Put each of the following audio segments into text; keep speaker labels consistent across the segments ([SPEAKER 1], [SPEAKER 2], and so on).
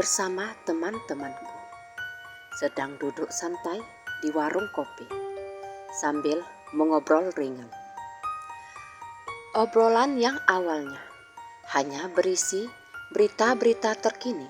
[SPEAKER 1] bersama teman-temanku, sedang duduk santai di warung kopi sambil mengobrol ringan. Obrolan yang awalnya hanya berisi berita-berita terkini,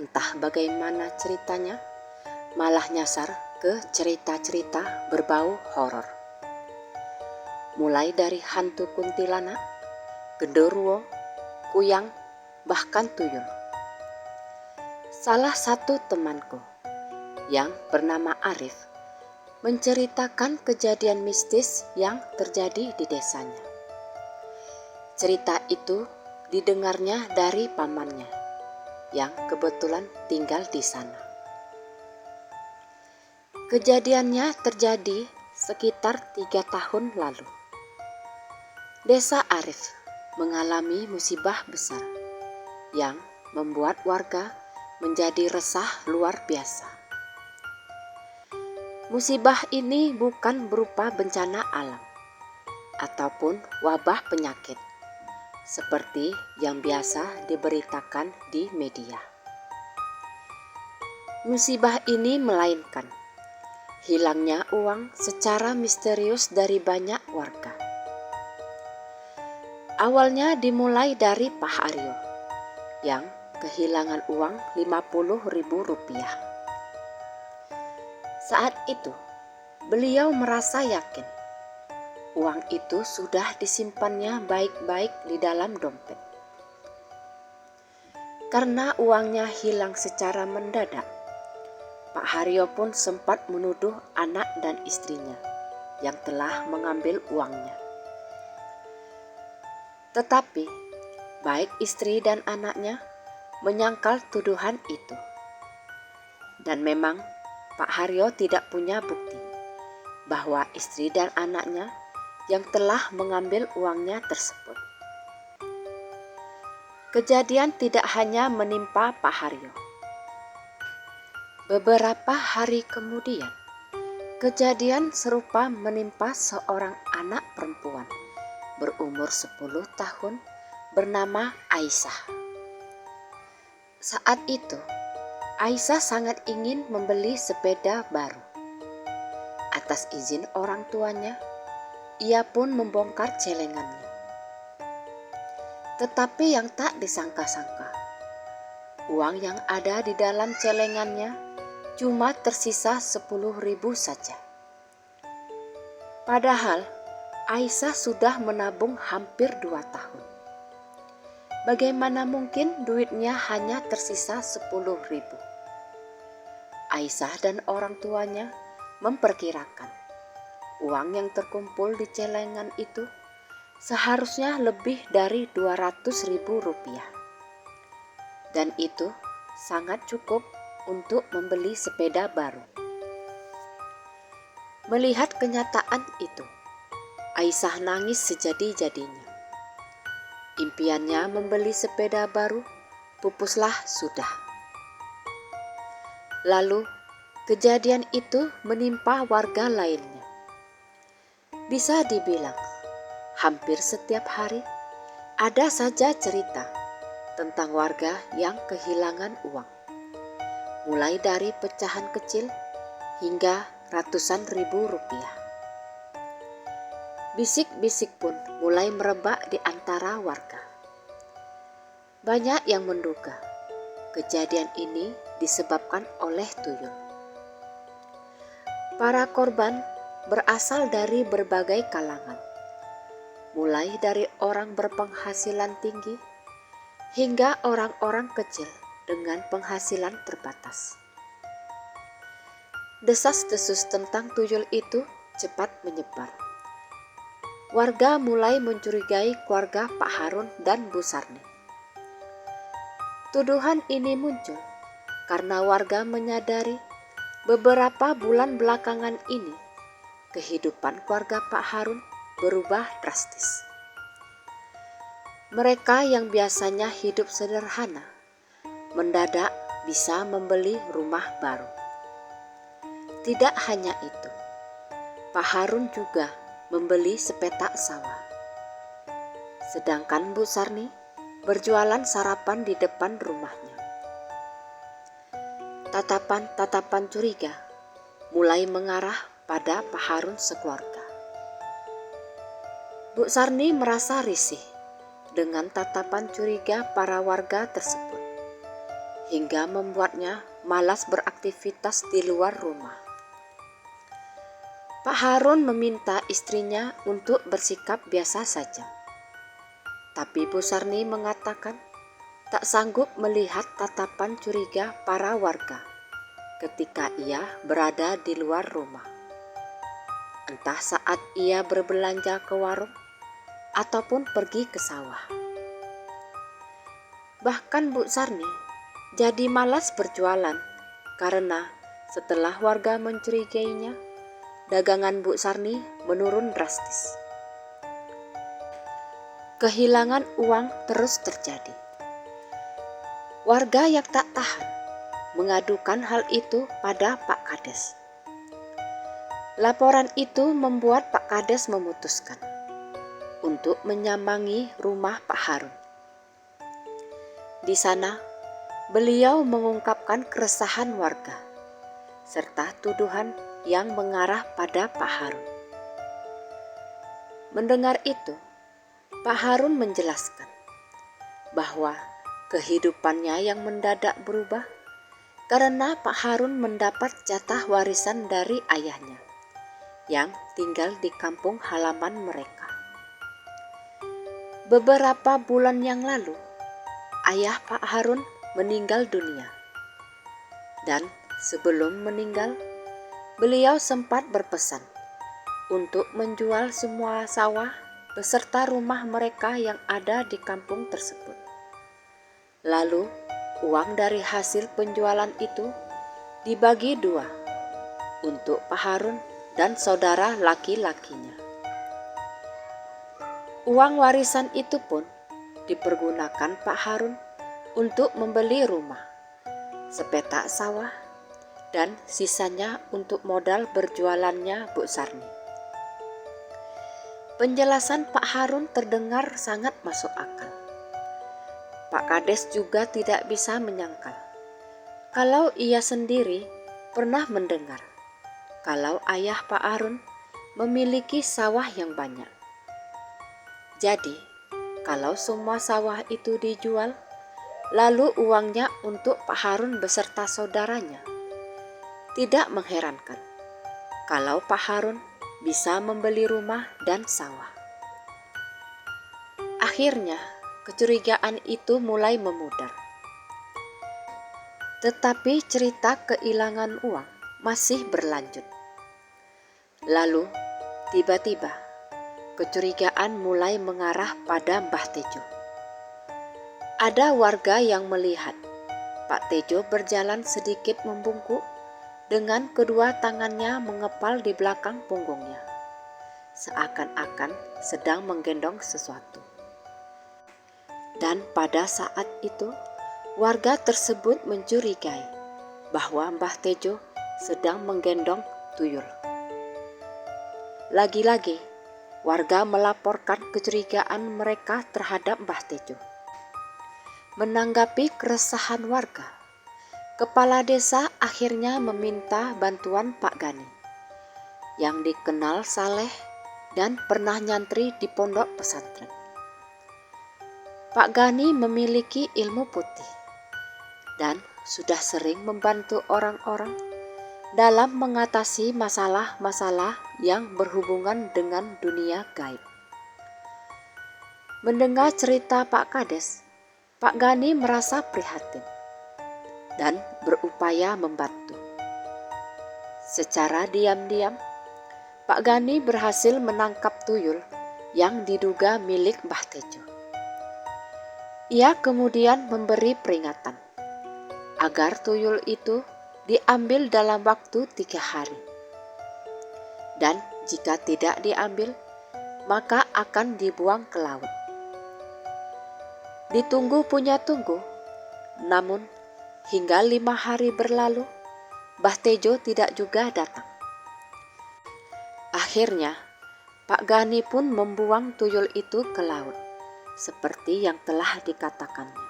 [SPEAKER 1] entah bagaimana ceritanya, malah nyasar ke cerita-cerita berbau horor. Mulai dari hantu kuntilanak, genderuwo, kuyang, bahkan tuyul. Salah satu temanku yang bernama Arif menceritakan kejadian mistis yang terjadi di desanya. Cerita itu didengarnya dari pamannya yang kebetulan tinggal di sana. Kejadiannya terjadi sekitar 3 tahun lalu. Desa Arif mengalami musibah besar yang membuat warga menjadi resah luar biasa. Musibah ini bukan berupa bencana alam ataupun wabah penyakit seperti yang biasa diberitakan di media. Musibah ini melainkan hilangnya uang secara misterius dari banyak warga. Awalnya dimulai dari Pak Haryo yang kehilangan uang Rp50.000. Saat itu, beliau merasa yakin uang itu sudah disimpannya baik-baik di dalam dompet. Karena uangnya hilang secara mendadak, Pak Haryo pun sempat menuduh anak dan istrinya yang telah mengambil uangnya. Tetapi, baik istri dan anaknya menyangkal tuduhan itu. Dan memang Pak Haryo tidak punya bukti bahwa istri dan anaknya yang telah mengambil uangnya tersebut. Kejadian tidak hanya menimpa Pak Haryo. Beberapa hari kemudian, kejadian serupa menimpa seorang anak perempuan berumur 10 tahun bernama Aisyah. Saat itu, Aisyah sangat ingin membeli sepeda baru. Atas izin orang tuanya, ia pun membongkar celengannya. Tetapi yang tak disangka-sangka, uang yang ada di dalam celengannya cuma tersisa 10.000 saja. Padahal Aisyah sudah menabung hampir 2 tahun. Bagaimana mungkin duitnya hanya tersisa 10.000? Aisyah dan orang tuanya memperkirakan uang yang terkumpul di celengan itu seharusnya lebih dari Rp200.000. Dan itu sangat cukup untuk membeli sepeda baru. Melihat kenyataan itu, Aisyah nangis sejadi-jadinya. Impiannya membeli sepeda baru pupuslah sudah. Lalu, kejadian itu menimpa warga lainnya. Bisa dibilang, hampir setiap hari ada saja cerita tentang warga yang kehilangan uang. Mulai dari pecahan kecil hingga ratusan ribu rupiah. Bisik-bisik pun mulai merebak di antara warga. Banyak yang menduga kejadian ini disebabkan oleh tuyul. Para korban berasal dari berbagai kalangan, mulai dari orang berpenghasilan tinggi hingga orang-orang kecil dengan penghasilan terbatas. Desas-desus tentang tuyul itu cepat menyebar. Warga mulai mencurigai keluarga Pak Harun dan Bu Sarni. Tuduhan ini muncul karena warga menyadari beberapa bulan belakangan ini kehidupan keluarga Pak Harun berubah drastis. Mereka yang biasanya hidup sederhana mendadak bisa membeli rumah baru. Tidak hanya itu, Pak Harun juga membeli sepetak sawah. Sedangkan Bu Sarni berjualan sarapan di depan rumahnya. tatapan-tatapan curiga mulai mengarah pada Pak Harun sekeluarga. Bu Sarni merasa risih dengan tatapan curiga para warga tersebut, hingga membuatnya malas beraktivitas di luar rumah. Pak Harun meminta istrinya untuk bersikap biasa saja. Tapi Bu Sarni mengatakan tak sanggup melihat tatapan curiga para warga ketika ia berada di luar rumah. Entah saat ia berbelanja ke warung ataupun pergi ke sawah. Bahkan Bu Sarni jadi malas berjualan karena setelah warga mencurigainya, dagangan Bu Sarni menurun drastis. Kehilangan uang terus terjadi. Warga yang tak tahan mengadukan hal itu pada Pak Kades. Laporan itu membuat Pak Kades memutuskan untuk menyambangi rumah Pak Harun. Di sana, beliau mengungkapkan keresahan warga serta tuduhan yang mengarah pada Pak Harun. Mendengar itu, Pak Harun menjelaskan bahwa kehidupannya yang mendadak berubah karena Pak Harun mendapat jatah warisan dari ayahnya yang tinggal di kampung halaman mereka. Beberapa bulan yang lalu, ayah Pak Harun meninggal dunia. Dan sebelum meninggal, beliau sempat berpesan untuk menjual semua sawah beserta rumah mereka yang ada di kampung tersebut. Lalu, uang dari hasil penjualan itu dibagi dua untuk Pak Harun dan saudara laki-lakinya. Uang warisan itu pun dipergunakan Pak Harun untuk membeli rumah, sepetak sawah, dan sisanya untuk modal berjualannya Bu Sarni. Penjelasan Pak Harun terdengar sangat masuk akal. Pak Kades juga tidak bisa menyangkal kalau ia sendiri pernah mendengar kalau ayah Pak Harun memiliki sawah yang banyak. Jadi, kalau semua sawah itu dijual, lalu uangnya untuk Pak Harun beserta saudaranya, tidak mengherankan kalau Pak Harun bisa membeli rumah dan sawah. Akhirnya, kecurigaan itu mulai memudar. Tetapi cerita kehilangan uang masih berlanjut. Lalu, tiba-tiba, kecurigaan mulai mengarah pada Mbah Tejo. Ada warga yang melihat Pak Tejo berjalan sedikit membungkuk dengan kedua tangannya mengepal di belakang punggungnya, seakan-akan sedang menggendong sesuatu. Dan pada saat itu, warga tersebut mencurigai bahwa Mbah Tejo sedang menggendong tuyul. Lagi-lagi, warga melaporkan kecurigaan mereka terhadap Mbah Tejo. Menanggapi keresahan warga, kepala desa akhirnya meminta bantuan Pak Gani, yang dikenal saleh dan pernah nyantri di pondok pesantren. Pak Gani memiliki ilmu putih dan sudah sering membantu orang-orang dalam mengatasi masalah-masalah yang berhubungan dengan dunia gaib. Mendengar cerita Pak Kades, Pak Gani merasa prihatin dan berupaya membantu. Secara diam-diam, Pak Gani berhasil menangkap tuyul yang diduga milik Mbah Tejo. Ia kemudian memberi peringatan agar tuyul itu diambil dalam waktu 3 hari. Dan jika tidak diambil, maka akan dibuang ke laut. Ditunggu punya tunggu, namun hingga 5 hari berlalu, Mbah Tejo tidak juga datang. Akhirnya, Pak Gani pun membuang tuyul itu ke laut, seperti yang telah dikatakannya.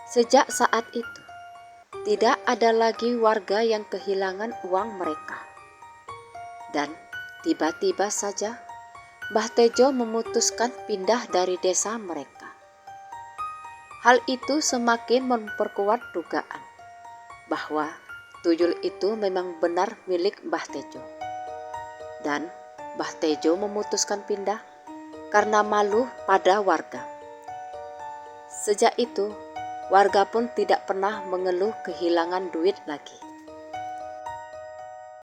[SPEAKER 1] Sejak saat itu, Tidak ada lagi warga yang kehilangan uang mereka. Dan tiba-tiba saja Mbah Tejo memutuskan pindah dari desa mereka. Hal itu semakin memperkuat dugaan bahwa tuyul itu memang benar milik Mbah Tejo. Dan Mbah Tejo memutuskan pindah karena malu pada warga. Sejak itu, warga pun tidak pernah mengeluh kehilangan duit lagi.